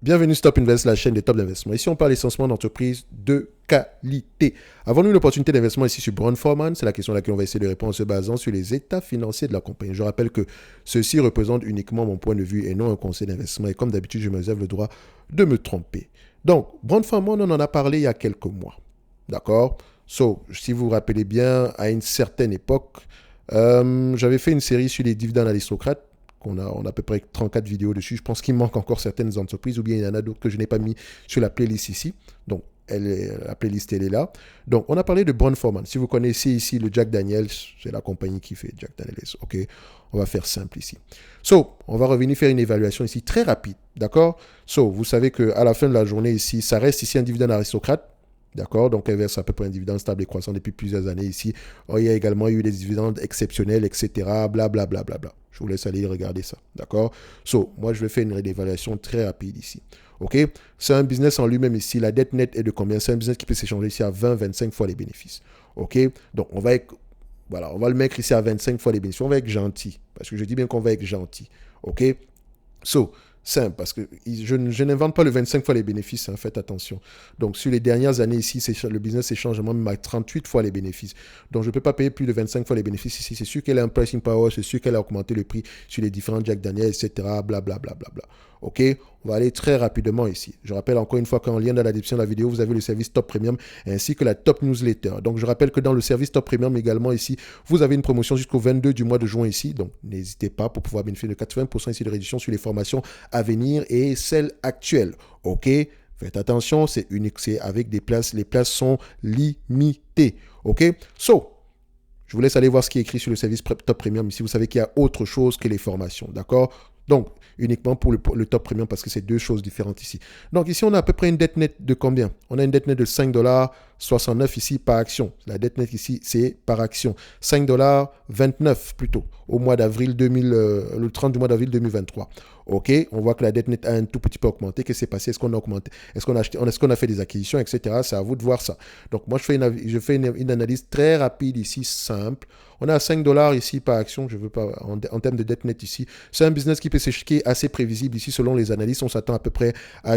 Bienvenue Stop Invest, la chaîne des top d'investissement. Ici, on parle essentiellement d'entreprises de qualité. Avons-nous une opportunité d'investissement ici sur Brown-Forman? C'est la question à laquelle on va essayer de répondre en se basant sur les états financiers de la compagnie. Je rappelle que ceci représente uniquement mon point de vue et non un conseil d'investissement. Et comme d'habitude, je me réserve le droit de me tromper. Donc, Brown-Forman, on en a parlé il y a quelques mois. D'accord? Si vous vous rappelez bien, à une certaine époque, j'avais fait une série sur les dividendes aristocrates. On a à peu près 34 vidéos dessus. Je pense qu'il manque encore certaines entreprises ou bien il y en a d'autres que je n'ai pas mis sur la playlist ici. Donc, la playlist, elle est là. Donc, on a parlé de Brown-Forman. Si vous connaissez ici le Jack Daniels, c'est la compagnie qui fait Jack Daniels. OK, on va faire simple ici. On va revenir faire une évaluation ici très rapide. D'accord? Vous savez qu'à la fin de la journée ici, ça reste ici un dividende aristocrate. D'accord? Donc, elle verse à peu près un dividende stable et croissant depuis plusieurs années ici. Il y a également eu des dividendes exceptionnels, etc. Blablabla. Bla, bla, bla. Je vous laisse aller regarder ça. D'accord? Moi, je vais faire une évaluation très rapide ici. OK? C'est un business en lui-même ici. La dette nette est de combien? C'est un business qui peut s'échanger ici à 20-25 fois les bénéfices. OK? Donc, on va le mettre ici à 25 fois les bénéfices. On va être gentil. Parce que je dis bien qu'on va être gentil. OK? Simple, parce que je n'invente pas le 25 fois les bénéfices, hein, faites attention. Donc, sur les dernières années ici, le business s'échange même à 38 fois les bénéfices. Donc, je ne peux pas payer plus de 25 fois les bénéfices ici. C'est sûr qu'elle a un pricing power, c'est sûr qu'elle a augmenté le prix sur les différents Jack Daniels, etc. Blablabla. Bla, bla, bla. OK? On va aller très rapidement ici. Je rappelle encore une fois qu'en lien dans la description de la vidéo, vous avez le service Top Premium ainsi que la Top Newsletter. Donc, je rappelle que dans le service Top Premium également ici, vous avez une promotion jusqu'au 22 du mois de juin ici. Donc, n'hésitez pas pour pouvoir bénéficier de 80% ici de réduction sur les formations à venir et celles actuelles. OK? Faites attention, c'est unique, c'est avec des places. Les places sont limitées. OK? Je vous laisse aller voir ce qui est écrit sur le service Top Premium. Ici, vous savez qu'il y a autre chose que les formations. D'accord? Donc, uniquement pour le Top Premium parce que c'est deux choses différentes ici. Donc, ici, on a à peu près une dette nette de combien? On a une dette nette de 5,69$ ici par action. La dette nette ici, c'est par action. 5,29$ plutôt au mois d'avril le 30 du mois d'avril 2023. OK, on voit que la dette nette a un tout petit peu augmenté. Qu'est-ce qui s'est passé? Est-ce qu'on a augmenté? Est-ce qu'on a acheté? Est-ce qu'on a fait des acquisitions, etc. C'est à vous de voir ça. Donc, moi, je fais une analyse très rapide ici, simple. On a 5$ ici par action, je veux pas, en termes de dette nette ici. C'est un business qui est assez prévisible ici selon les analystes. On s'attend à peu près à on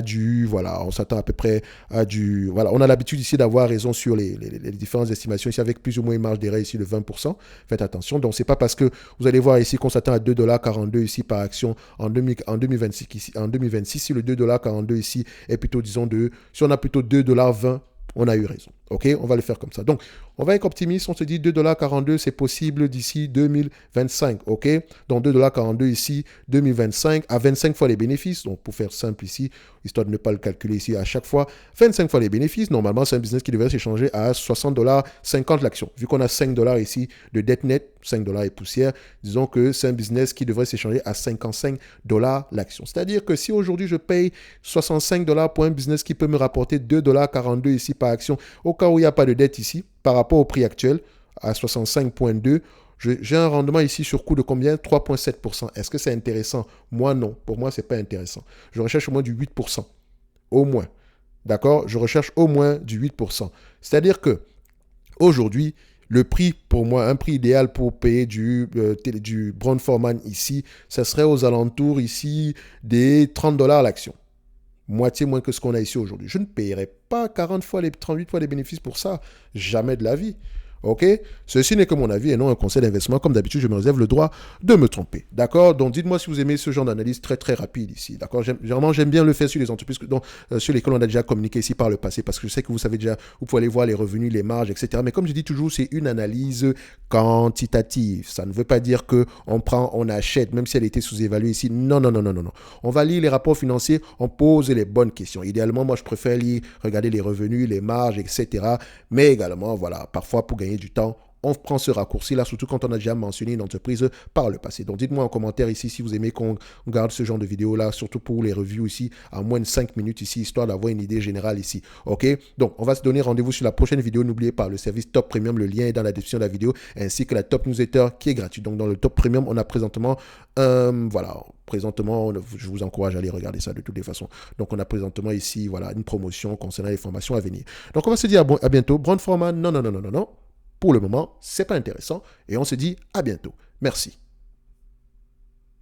a l'habitude ici d'avoir raison sur les différentes estimations ici avec plus ou moins une marge d'erreur ici de 20%. Faites attention. Donc, c'est pas parce que vous allez voir ici qu'on s'attend à 2,42$ ici par action en 2026 ici. En 2026, si le 2,42$ ici est plutôt, disons, si on a plutôt 2,20$, on a eu raison. OK, on va le faire comme ça. Donc, on va être optimiste. On se dit 2,42$, c'est possible d'ici 2025. OK, donc 2,42$ ici, 2025, à 25 fois les bénéfices. Donc, pour faire simple ici, histoire de ne pas le calculer ici à chaque fois, 25 fois les bénéfices. Normalement, c'est un business qui devrait s'échanger à 60,50$ l'action. Vu qu'on a 5$ ici de dette nette, 5$ et poussière, disons que c'est un business qui devrait s'échanger à 55$ l'action. C'est-à-dire que si aujourd'hui je paye 65$ pour un business qui peut me rapporter 2,42$ ici par action, au cas où il n'y a pas de dette ici, par rapport au prix actuel, à 65,2, j'ai un rendement ici sur coût de combien? 3,7%. Est-ce que c'est intéressant? Moi, non. Pour moi, ce n'est pas intéressant. Je recherche au moins du 8%. Au moins. D'accord? Je recherche au moins du 8%. C'est-à-dire que aujourd'hui, le prix, pour moi, un prix idéal pour payer du Brown-Forman ici, ça serait aux alentours ici des 30$ l'action. Moitié moins que ce qu'on a ici aujourd'hui. Je ne paierai pas 38 fois les bénéfices pour ça. Jamais de la vie. OK? Ceci n'est que mon avis et non un conseil d'investissement. Comme d'habitude, je me réserve le droit de me tromper. D'accord? Donc, dites-moi si vous aimez ce genre d'analyse très, très rapide ici. D'accord? Généralement, j'aime bien le faire sur les entreprises sur lesquelles on a déjà communiqué ici par le passé parce que je sais que vous savez déjà, vous pouvez aller voir les revenus, les marges, etc. Mais comme je dis toujours, c'est une analyse quantitative. Ça ne veut pas dire on achète, même si elle était sous-évaluée ici. Non, non, non, non, non, non. On va lire les rapports financiers, on pose les bonnes questions. Idéalement, moi, je préfère regarder les revenus, les marges, etc. Mais également, voilà, parfois pour gagner du temps, on prend ce raccourci-là, surtout quand on a déjà mentionné une entreprise par le passé. Donc, dites-moi en commentaire ici si vous aimez qu'on garde ce genre de vidéo-là, surtout pour les reviews ici, à moins de 5 minutes ici, histoire d'avoir une idée générale ici. OK? Donc, on va se donner rendez-vous sur la prochaine vidéo. N'oubliez pas, le service Top Premium, le lien est dans la description de la vidéo, ainsi que la Top Newsletter qui est gratuite. Donc, dans le Top Premium, on a présentement, je vous encourage à aller regarder ça de toutes les façons. Donc, on a présentement ici, voilà, une promotion concernant les formations à venir. Donc, on va se dire à bientôt. Brown-Forman, non. Pour le moment, c'est pas intéressant et on se dit à bientôt. Merci.